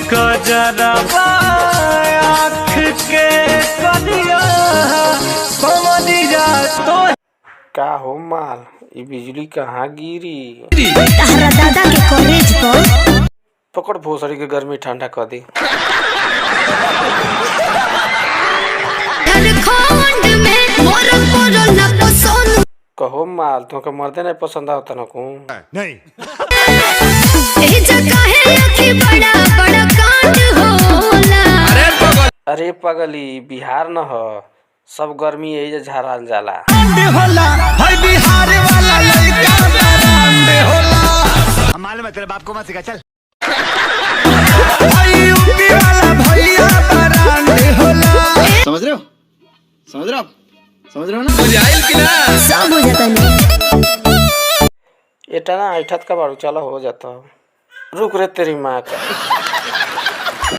गजरबा आँख के करिया कमरिया तो का हो माल ये बिजली कहाँ गिरी तारा दादा के कॉलेज पर पकड़ भोसड़ी के गर्मी ठंडा कर दी। कहो माल तुमको मर्दे नहीं पसंद आता ना को नहीं अरे पगली बिहार न हो सब गर्मी यही झाड़ल जाला। मालूम है तेरे बाप को मत सिखा चल। समझ रहे हो समझ रहे हो समझ रहे हो ना सब हो जाता नहीं। एटा ना ऐठत का बारू चलो हो जाता रुक रे तेरी माँ का।